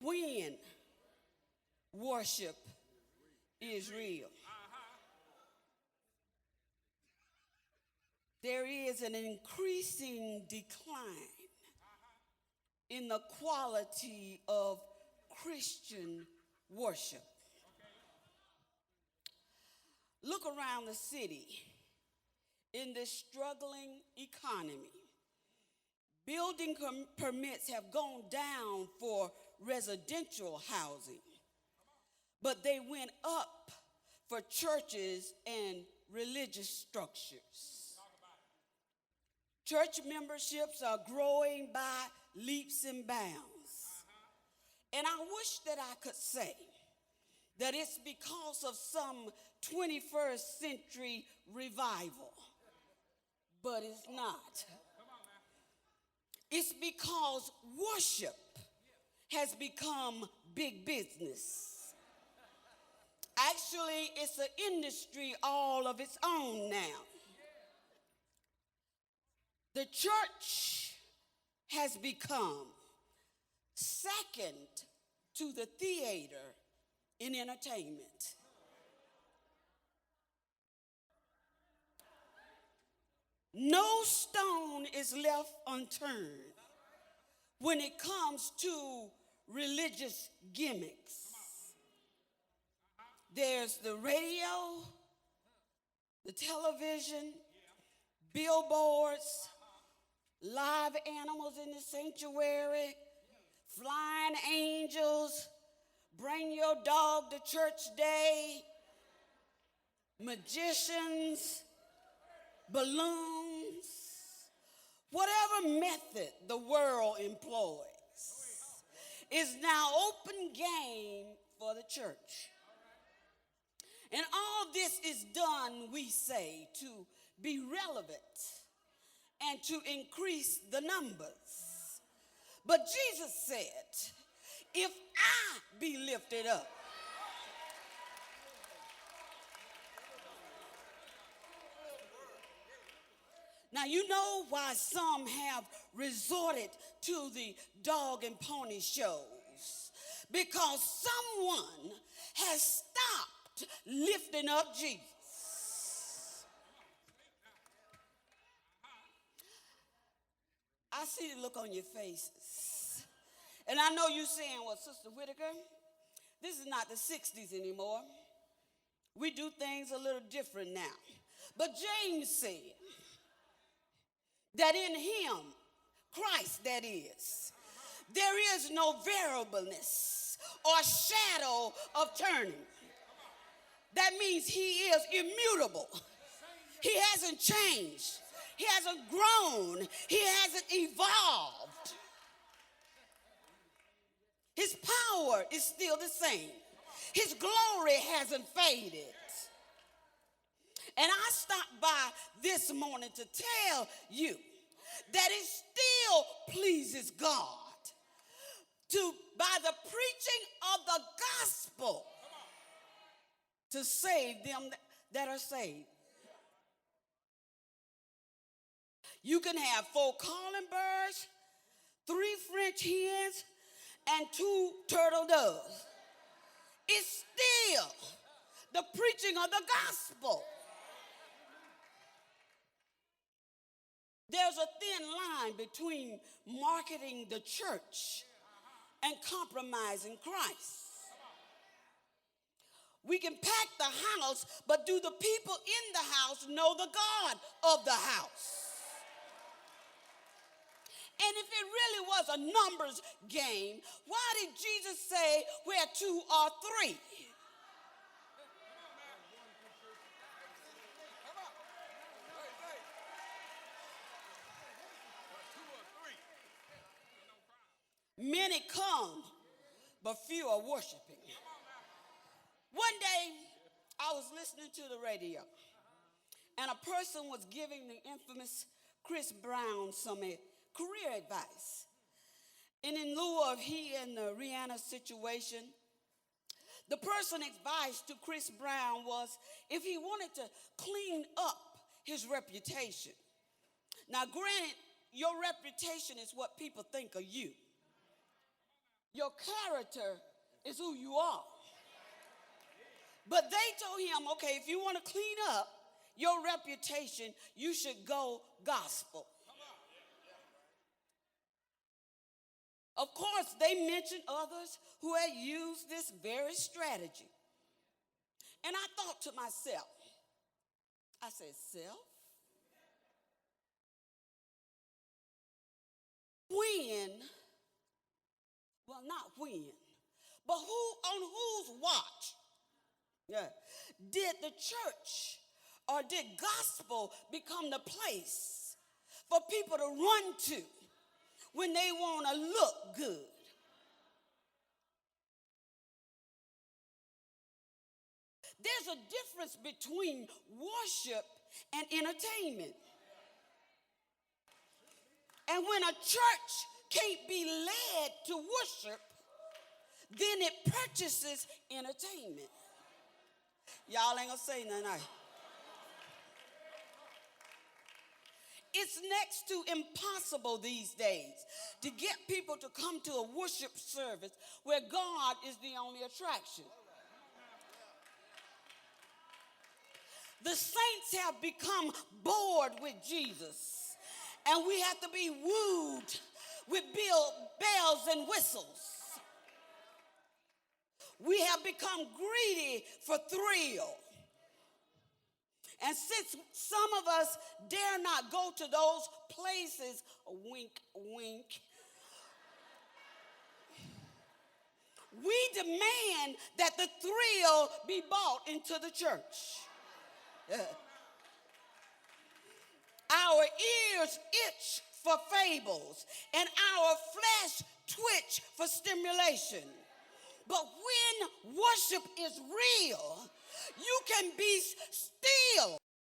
when worship is real. There is an increasing decline in the quality of Christian worship. Look around the city in this struggling economy. Building permits have gone down for residential housing, but they went up for churches and religious structures. Church memberships are growing by leaps and bounds. And I wish that I could say that it's because of some 21st century revival, but it's not. It's because worship has become big business. Actually, it's an industry all of its own now. The church has become second to the theater in entertainment. No stone is left unturned when it comes to religious gimmicks. There's the radio, the television, billboards, live animals in the sanctuary, flying angels, bring your dog to church day, magicians, balloons, whatever method the world employs is now open game for the church. And all this is done, we say, to be relevant and to increase the numbers. But Jesus said, if I be lifted up, now, you know why some have resorted to the dog and pony shows? Because someone has stopped lifting up Jesus. I see the look on your faces. And I know you're saying, well, Sister Whitaker, this is not the 60s anymore. We do things a little different now. But James said, that in him, Christ that is, there is no variableness or shadow of turning. That means he is immutable. He hasn't changed. He hasn't grown. He hasn't evolved. His power is still the same. His glory hasn't faded. And I stopped by this morning to tell you that it still pleases God to, by the preaching of the gospel, to save them that are saved. You can have 4 calling birds, 3 French hens, and 2 turtle doves. It's still the preaching of the gospel. There's a thin line between marketing the church and compromising Christ. We can pack the house, but do the people in the house know the God of the house? And if it really was a numbers game, why did Jesus say where 2 or 3? Many come, but few are worshiping. One day, I was listening to the radio, and a person was giving the infamous Chris Brown some career advice. And in lieu of he and the Rihanna situation, the person's advice to Chris Brown was if he wanted to clean up his reputation. Now, granted, your reputation is what people think of you. Your character is who you are. But they told him, okay, if you want to clean up your reputation, you should go gospel. Of course, they mentioned others who had used this very strategy. And I thought to myself, I said, self? When, well, not when, but who, on whose watch did the church or did gospel become the place for people to run to when they want to look good? There's a difference between worship and entertainment. And when a church can't be led to worship, then it purchases entertainment. Y'all ain't gonna say nothing. It's next to impossible these days to get people to come to a worship service where God is the only attraction. The saints have become bored with Jesus, and we have to be wooed with bells and whistles. We have become greedy for thrill. And since some of us dare not go to those places, wink, wink, we demand that the thrill be brought into the church. Our ears itch for fables, and our flesh twitch for stimulation. But when worship is real, you can be still